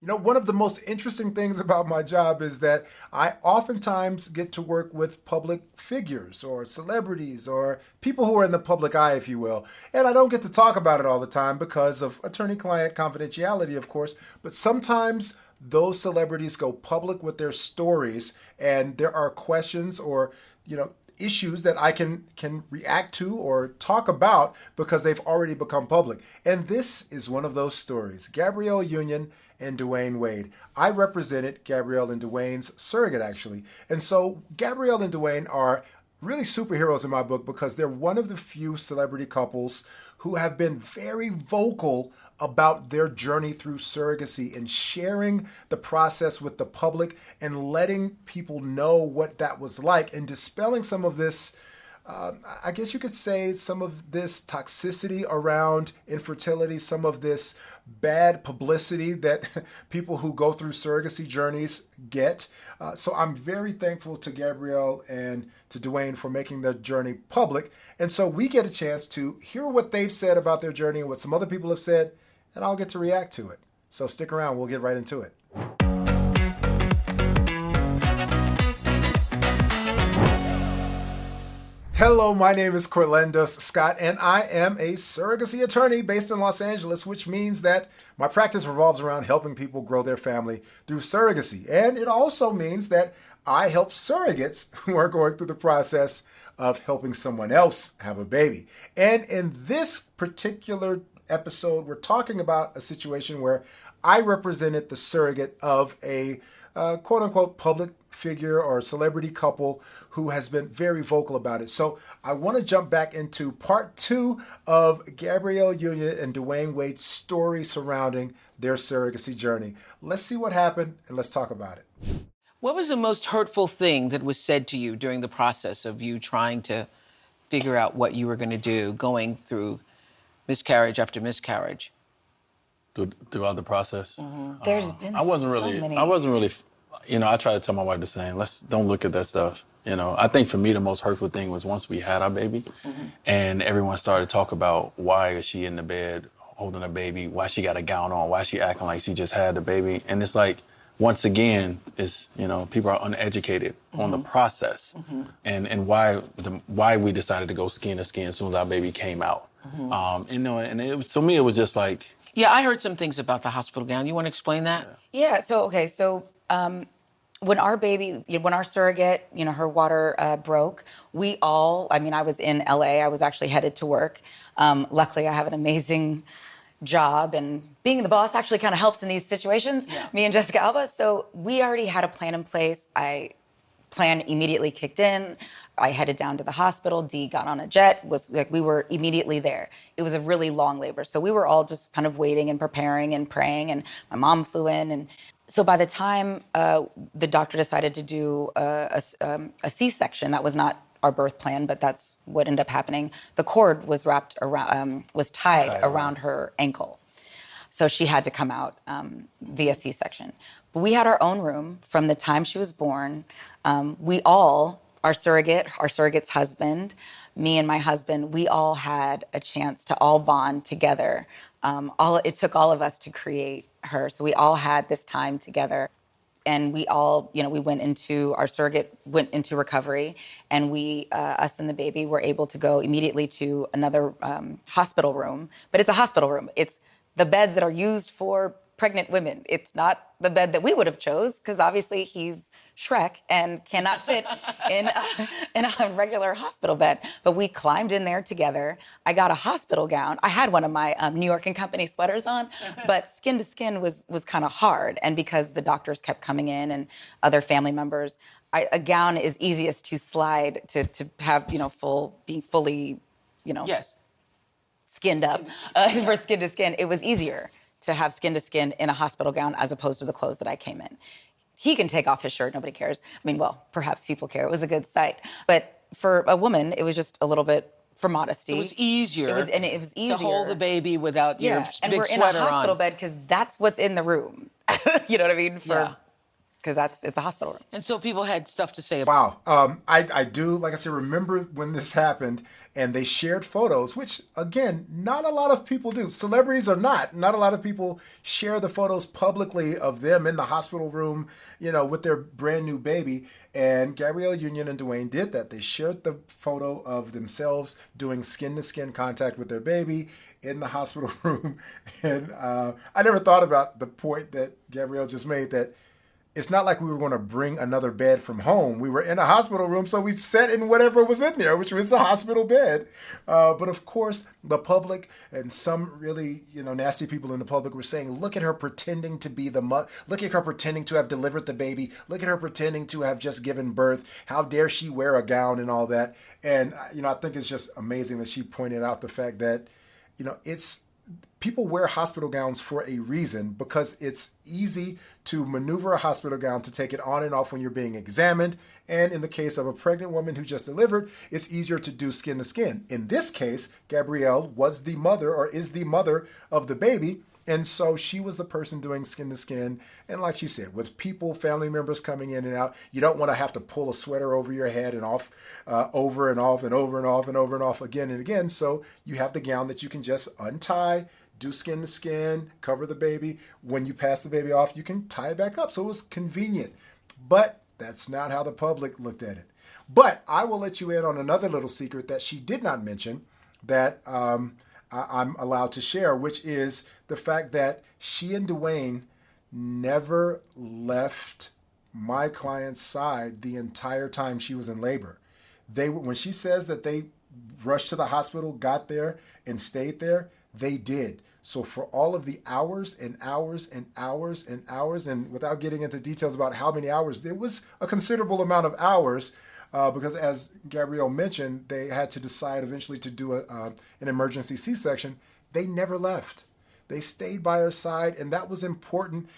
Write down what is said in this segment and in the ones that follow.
You know, one of the most interesting things about my job is that I oftentimes get to work with public figures or celebrities or people who are in the public eye, if you will. And I don't get to talk about it all the time because of attorney client confidentiality, of course. But sometimes those celebrities go public with their stories, and there are questions or, issues that I can react to or talk about because they've already become public. And this is one of those stories. Gabrielle Union and Dwyane Wade. I represented Gabrielle and Dwyane's surrogate, actually. And so Gabrielle and Dwyane are really superheroes in my book because they're one of the few celebrity couples who have been very vocal about their journey through surrogacy and sharing the process with the public and letting people know what that was like and dispelling some of this, I guess you could say, some of this toxicity around infertility, some of this bad publicity that people who go through surrogacy journeys get. So I'm very thankful to Gabrielle and to Dwyane for making their journey public. And so we get a chance to hear what they've said about their journey and what some other people have said, and I'll get to react to it. So stick around, we'll get right into it. Hello, my name is Corlandos Scott, and I am a surrogacy attorney based in Los Angeles, which means that my practice revolves around helping people grow their family through surrogacy. And it also means that I help surrogates who are going through the process of helping someone else have a baby. And in this particular episode, we're talking about a situation where I represented the surrogate of a quote unquote public figure or celebrity couple who has been very vocal about it. So I want to jump back into part 2 of Gabrielle Union and Dwyane Wade's story surrounding their surrogacy journey. Let's see what happened and let's talk about it. What was the most hurtful thing that was said to you during the process of you trying to figure out what you were going to do, going through miscarriage after miscarriage? Throughout the process. There's been I wasn't so really, many. I wasn't really, I tried to tell my wife the same, don't look at that stuff. I think for me, the most hurtful thing was once we had our baby and everyone started to talk about why is she in the bed holding a baby, why she got a gown on, why she acting like she just had the baby. And it's like, once again, it's, people are uneducated on the process and why we decided to go skin to skin as soon as our baby came out. And it was, to me, it was just like, Yeah, I heard some things about the hospital gown. You want to explain that? Yeah. When our surrogate, her water broke, I was in LA. I was actually headed to work. Luckily, I have an amazing job, and being the boss actually kind of helps in these situations. Yeah. Me and Jessica Alba. So we already had a plan in place. Plan immediately kicked in. I headed down to the hospital. Dee got on a jet. We were immediately there. It was a really long labor, so we were all just kind of waiting and preparing and praying. And my mom flew in, and so by the time the doctor decided to do a C-section, that was not our birth plan, but that's what ended up happening. The cord was tied around her ankle. So she had to come out via C-section. But we had our own room from the time she was born. Our surrogate's husband, me and my husband, we all had a chance to all bond together. It took all of us to create her. So we all had this time together. And we all, our surrogate went into recovery, and us and the baby were able to go immediately to another hospital room. But it's a hospital room. It's the beds that are used for pregnant women. It's not the bed that we would have chose, because obviously he's Shrek and cannot fit in a regular hospital bed. But we climbed in there together. I got a hospital gown. I had one of my New York and Company sweaters on, but skin to skin was kind of hard. And because the doctors kept coming in and other family members, a gown is easiest to slide to have, being fully, Yes. skinned up for skin to skin. It was easier to have skin to skin in a hospital gown as opposed to the clothes that I came in. He can take off his shirt, nobody cares. Perhaps people care. It was a good sight. But for a woman, it was just a little bit for modesty. It was easier. It was easier to hold the baby without your and big we're sweater in a hospital on. bed because that's what's in the room. You know what I mean? because it's a hospital room. And so people had stuff to say about Wow. I do, like I said, remember when this happened and they shared photos, which again, not a lot of people do. Celebrities or not a lot of people share the photos publicly of them in the hospital room, with their brand new baby. And Gabrielle Union and Dwyane did that. They shared the photo of themselves doing skin-to-skin contact with their baby in the hospital room. And I never thought about the point that Gabrielle just made, that it's not like we were going to bring another bed from home. We were in a hospital room, so we sat in whatever was in there, which was a hospital bed. But of course, the public and some really, nasty people in the public were saying, look at her pretending to be the mother. Look at her pretending to have delivered the baby. Look at her pretending to have just given birth. How dare she wear a gown and all that? And, I think it's just amazing that she pointed out the fact that, people wear hospital gowns for a reason, because it's easy to maneuver a hospital gown to take it on and off when you're being examined. And in the case of a pregnant woman who just delivered, it's easier to do skin to skin. In this case, Gabrielle was the mother, or is the mother of the baby. And so she was the person doing skin to skin. And like she said, with people, family members coming in and out, you don't want to have to pull a sweater over your head and off, over and off and over and off and over and off again and again. So you have the gown that you can just untie, do skin to skin, cover the baby. When you pass the baby off, you can tie it back up. So it was convenient. But that's not how the public looked at it. But I will let you in on another little secret that she did not mention that I'm allowed to share, which is the fact that she and Dwyane never left my client's side the entire time she was in labor. When she says that they rushed to the hospital, got there, and stayed there, they did. So for all of the hours and hours and hours and hours, and without getting into details about how many hours, there was a considerable amount of hours. Because as Gabrielle mentioned, they had to decide eventually to do an emergency C-section. They never left. They stayed by her side, and that was important,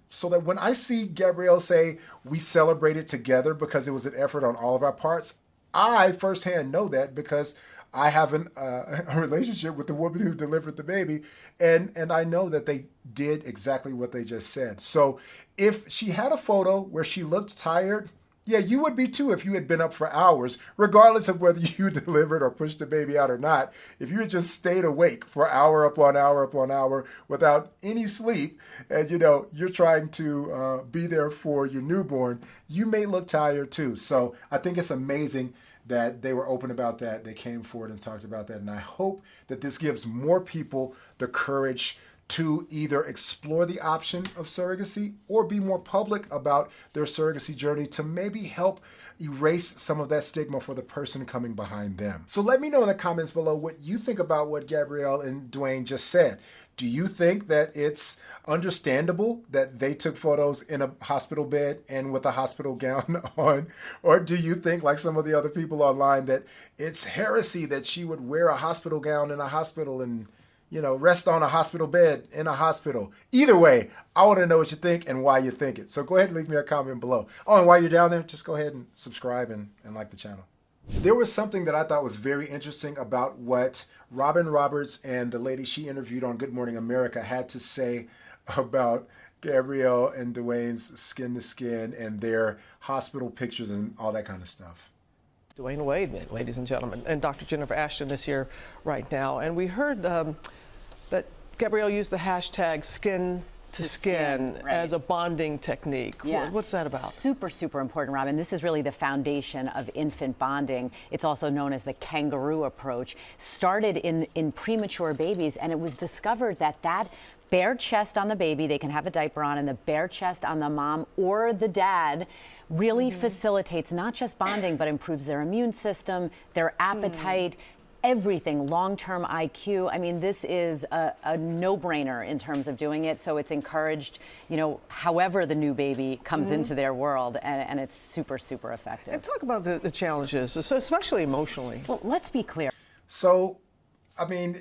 so that when I see Gabrielle say, we celebrated together because it was an effort on all of our parts, I firsthand know that because I have a relationship with the woman who delivered the baby, and I know that they did exactly what they just said. So if she had a photo where she looked tired, yeah, you would be too if you had been up for hours, regardless of whether you delivered or pushed the baby out or not. If you had just stayed awake for hour upon hour upon hour without any sleep, and you're trying to be there for your newborn, you may look tired too. So I think it's amazing that they were open about that. They came forward and talked about that. And I hope that this gives more people the courage to either explore the option of surrogacy or be more public about their surrogacy journey to maybe help erase some of that stigma for the person coming behind them. So let me know in the comments below what you think about what Gabrielle and Dwyane just said. Do you think that it's understandable that they took photos in a hospital bed and with a hospital gown on? Or do you think, like some of the other people online, that it's heresy that she would wear a hospital gown in a hospital and rest on a hospital bed in a hospital? Either way, I want to know what you think and why you think it. So go ahead and leave me a comment below. Oh, and while you're down there, just go ahead and subscribe and like the channel. There was something that I thought was very interesting about what Robin Roberts and the lady she interviewed on Good Morning America had to say about Gabrielle and Dwyane's skin to skin and their hospital pictures and all that kind of stuff. Dwyane Wade, ladies and gentlemen, and Dr. Jennifer Ashton is here right now. And we heard that Gabrielle used the hashtag skin to skin right, as a bonding technique. Yeah. What's that about? Super, super important, Robin. This is really the foundation of infant bonding. It's also known as the kangaroo approach. Started in premature babies, and it was discovered that bare chest on the baby, they can have a diaper on, and the bare chest on the mom or the dad really facilitates not just bonding, but improves their immune system, their appetite, everything, long-term IQ. I mean, this is a no-brainer in terms of doing it. So it's encouraged, however the new baby comes into their world, and it's super, super effective. And talk about the challenges, especially emotionally. Well, let's be clear. So, I mean,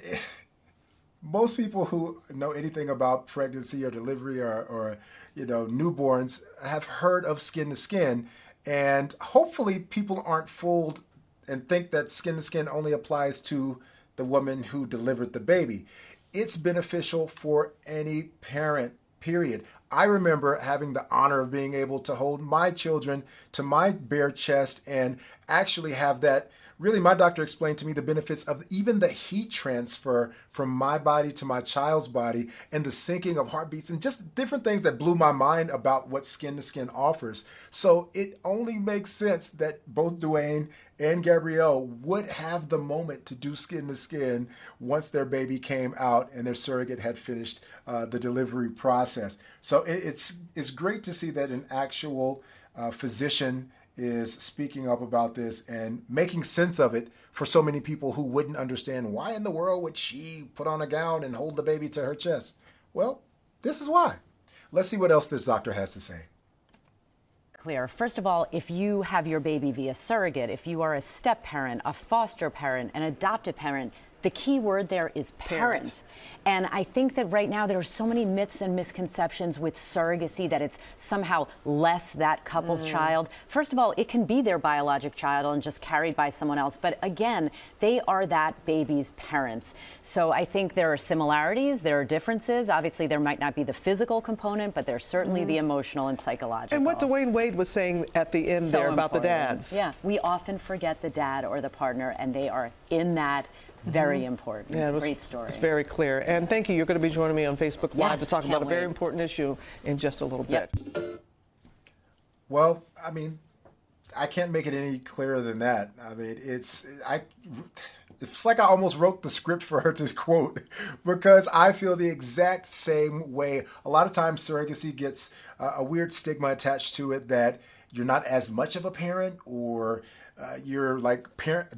most people who know anything about pregnancy or delivery or newborns have heard of skin to skin, and hopefully people aren't fooled and think that skin to skin only applies to the woman who delivered the baby. It's beneficial for any parent period. I remember having the honor of being able to hold my children to my bare chest and actually have that. Really, my doctor explained to me the benefits of even the heat transfer from my body to my child's body and the syncing of heartbeats and just different things that blew my mind about what skin to skin offers. So it only makes sense that both Dwyane and Gabrielle would have the moment to do skin to skin once their baby came out and their surrogate had finished the delivery process. So it's great to see that an actual physician is speaking up about this and making sense of it for so many people who wouldn't understand why in the world would she put on a gown and hold the baby to her chest. Well, this is why. Let's see what else this doctor has to say. Clear. First of all, if you have your baby via surrogate, if you are a step parent, a foster parent, an adoptive parent, the key word there is parent. And I think that right now there are so many myths and misconceptions with surrogacy that it's somehow less that couple's child. First of all, it can be their biologic child and just carried by someone else. But again, they are that baby's parents. So I think there are similarities, there are differences. Obviously, there might not be the physical component, but there's certainly the emotional and psychological. And what Dwyane Wade was saying at the end there about the dads. Yeah, we often forget the dad or the partner, and they are in that. Very important. Yeah, great story. It's very clear. And thank you. You're going to be joining me on Facebook Live Yes, to talk about a can't very wait. important issue in just a little bit. Well, I mean, I can't make it any clearer than that. I mean, it's like I almost wrote the script for her to quote because I feel the exact same way. A lot of times surrogacy gets a weird stigma attached to it that you're not as much of a parent or you're like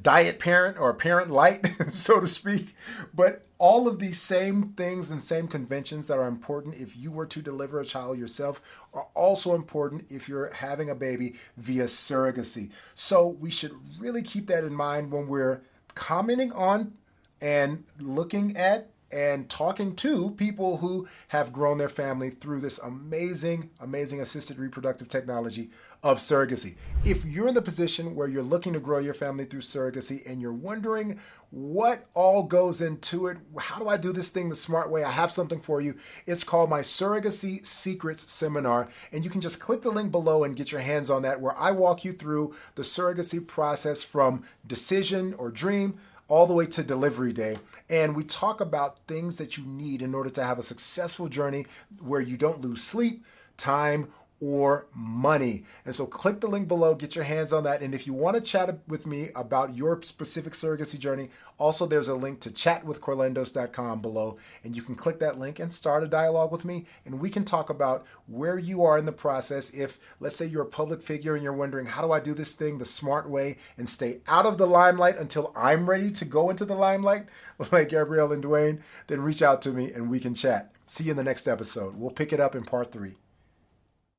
diet parent or parent light, so to speak. But all of these same things and same conventions that are important if you were to deliver a child yourself are also important if you're having a baby via surrogacy. So we should really keep that in mind when we're commenting on and looking at and talking to people who have grown their family through this amazing, amazing assisted reproductive technology of surrogacy. If you're in the position where you're looking to grow your family through surrogacy and you're wondering what all goes into it, how do I do this thing the smart way? I have something for you. It's called my Surrogacy Secrets Seminar, and you can just click the link below and get your hands on that, where I walk you through the surrogacy process from decision or dream all the way to delivery day. And we talk about things that you need in order to have a successful journey where you don't lose sleep, time, or money. And so click the link below, get your hands on that. And if you want to chat with me about your specific surrogacy journey, also there's a link to chatwithcorlandos.com below. And you can click that link and start a dialogue with me. And we can talk about where you are in the process. If, let's say, you're a public figure and you're wondering, how do I do this thing the smart way and stay out of the limelight until I'm ready to go into the limelight, like Gabrielle and Dwyane, then reach out to me and we can chat. See you in the next episode. We'll pick it up in part 3.